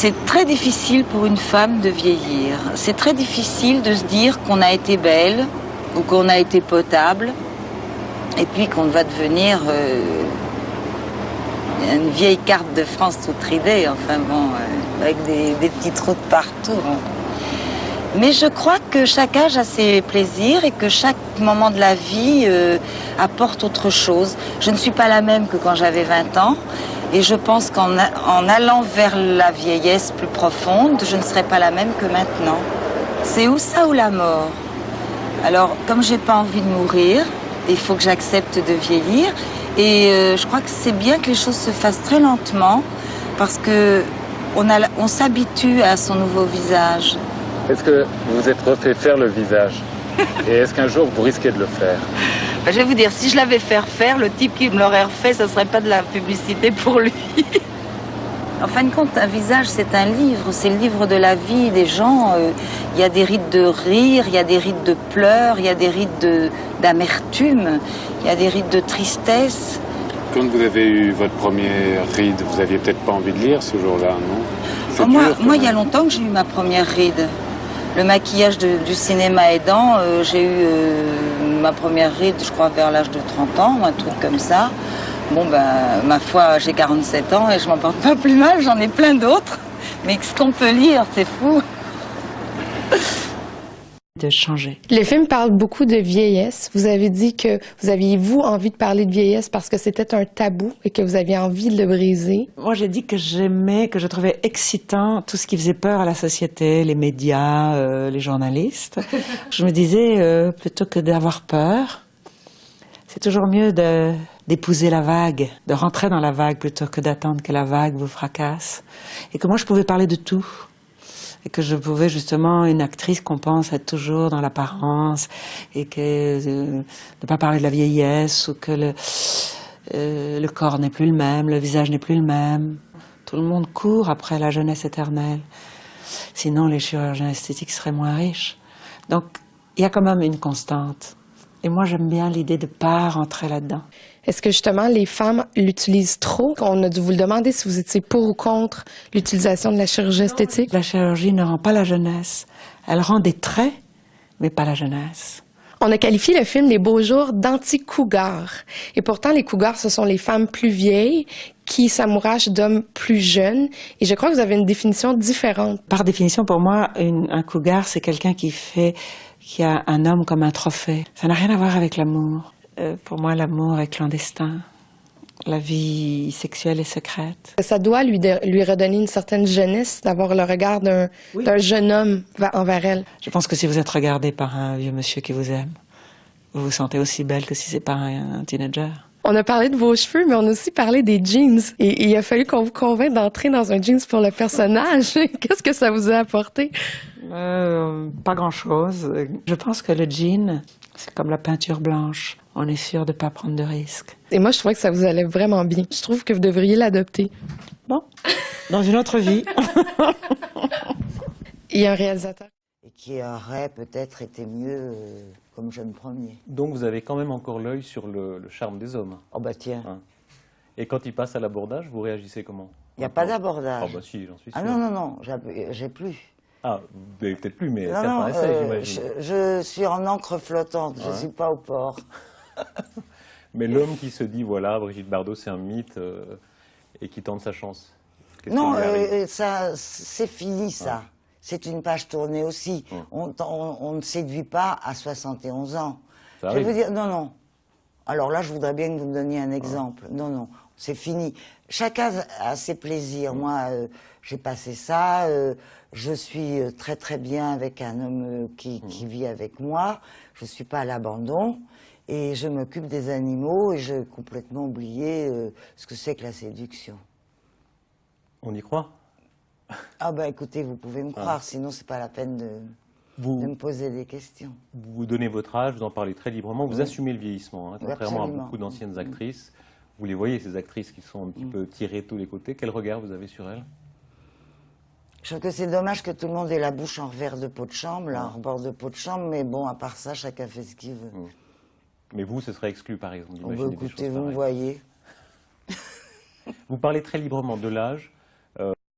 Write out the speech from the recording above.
C'est très difficile pour une femme de vieillir. C'est très difficile de se dire qu'on a été belle ou qu'on a été potable et puis qu'on va devenir une vieille carte de France toute ridée, enfin bon, avec des petits trous de partout. Mais je crois que chaque âge a ses plaisirs et que chaque moment de la vie apporte autre chose. Je ne suis pas la même que quand j'avais 20 ans. Et je pense qu'en allant vers la vieillesse plus profonde, je ne serai pas la même que maintenant. C'est ou ça ou la mort. Alors, comme j'ai pas envie de mourir, il faut que j'accepte de vieillir. Et je crois que c'est bien que les choses se fassent très lentement, parce que on s'habitue à son nouveau visage. Est-ce que vous vous êtes refait faire le visage? Et est-ce qu'un jour vous risquez de le faire? Je vais vous dire, si je l'avais fait refaire, le type qui me l'aurait refait, ce ne serait pas de la publicité pour lui. En fin de compte, un visage, c'est un livre. C'est le livre de la vie des gens. Il y a des rides de rire, il y a des rides de pleurs, il y a des rides d'amertume, il y a des rides de tristesse. Quand vous avez eu votre première ride, vous aviez peut-être pas envie de lire ce jour-là, non? Moi, il y a longtemps que j'ai eu ma première ride. Le maquillage du cinéma aidant, j'ai eu ma première ride, je crois, vers l'âge de 30 ans, un truc comme ça. Bon, ben, ma foi, j'ai 47 ans et je m'en porte pas plus mal, j'en ai plein d'autres. Mais ce qu'on peut lire, c'est fou. De changer. Le film parle beaucoup de vieillesse. Vous avez dit que vous aviez, vous, envie de parler de vieillesse parce que c'était un tabou et que vous aviez envie de le briser. Moi, j'ai dit que j'aimais, que je trouvais excitant tout ce qui faisait peur à la société, les médias, les journalistes. Je me disais, plutôt que d'avoir peur, c'est toujours mieux d'épouser la vague, de rentrer dans la vague plutôt que d'attendre que la vague vous fracasse. Et que moi, je pouvais parler de tout. Et que je pouvais justement, une actrice qu'on pense être toujours dans l'apparence et que ne pas parler de la vieillesse ou que le corps n'est plus le même, le visage n'est plus le même. Tout le monde court après la jeunesse éternelle. Sinon, les chirurgiens esthétiques seraient moins riches. Donc, il y a quand même une constante. Et moi, j'aime bien l'idée de ne pas rentrer là-dedans. Est-ce que justement les femmes l'utilisent trop? On a dû vous le demander si vous étiez pour ou contre l'utilisation de la chirurgie esthétique. La chirurgie ne rend pas la jeunesse. Elle rend des traits, mais pas la jeunesse. On a qualifié le film Les Beaux Jours d'anti-cougar. Et pourtant, les cougars, ce sont les femmes plus vieilles qui s'amourachent d'hommes plus jeunes. Et je crois que vous avez une définition différente. Par définition, pour moi, un cougar, c'est quelqu'un qui a un homme comme un trophée. Ça n'a rien à voir avec l'amour. Pour moi, l'amour est clandestin. La vie sexuelle est secrète. Ça doit lui redonner une certaine jeunesse d'avoir le regard d'un jeune homme envers elle. Je pense que si vous êtes regardée par un vieux monsieur qui vous aime, vous vous sentez aussi belle que si c'est par un teenager. On a parlé de vos cheveux, mais on a aussi parlé des jeans. Et il a fallu qu'on vous convainque d'entrer dans un jeans pour le personnage. Qu'est-ce que ça vous a apporté? Pas grand-chose. Je pense que le jean, c'est comme la peinture blanche. On est sûr de ne pas prendre de risques. Et moi, je trouvais que ça vous allait vraiment bien. Je trouve que vous devriez l'adopter. Bon, dans une autre vie. Il y a un réalisateur. Et qui aurait peut-être été mieux comme jeune premier. Donc vous avez quand même encore l'œil sur le charme des hommes. Oh bah tiens. Hein. Et quand il passe à l'abordage, vous réagissez comment? Il n'y a pas d'abordage. Ah bah si, j'en suis sûr. Ah non, non, non, j'ai plus. Ah, vous n'avez peut-être plus, mais Non, certains non, essayent, j'imagine. je suis en encre flottante, je ne Ouais. suis pas au port. Mais l'homme qui se dit, voilà, Brigitte Bardot, c'est un mythe, et qui tente sa chance. Non, ça, c'est fini, ça. Ouais. C'est une page tournée aussi. Ouais. On ne séduit pas à 71 ans. Ça je arrive. veux dire, non, non. Alors là, je voudrais bien que vous me donniez un exemple. Ouais. Non, non, c'est fini. Chacun a ses plaisirs. Ouais. Moi, j'ai passé ça. Je suis très très bien avec un homme qui vit avec moi. Je ne suis pas à l'abandon. Et je m'occupe des animaux et j'ai complètement oublié ce que c'est que la séduction. On y croit? Ah ben écoutez, vous pouvez me croire, sinon c'est pas la peine de me poser des questions. Vous donnez votre âge, vous en parlez très librement, vous assumez le vieillissement, hein, contrairement absolument. à beaucoup d'anciennes actrices. Vous les voyez, ces actrices qui sont un petit peu tirées de tous les côtés. Quel regard vous avez sur elles? Je trouve que c'est dommage que tout le monde ait la bouche en revers de pot de chambre, là, en rebord de pot de chambre, mais bon, à part ça, chacun fait ce qu'il veut. Mais vous, ce serait exclu, par exemple, d'imaginer des choses pareilles. Écoutez, vous me voyez. Vous parlez très librement de l'âge,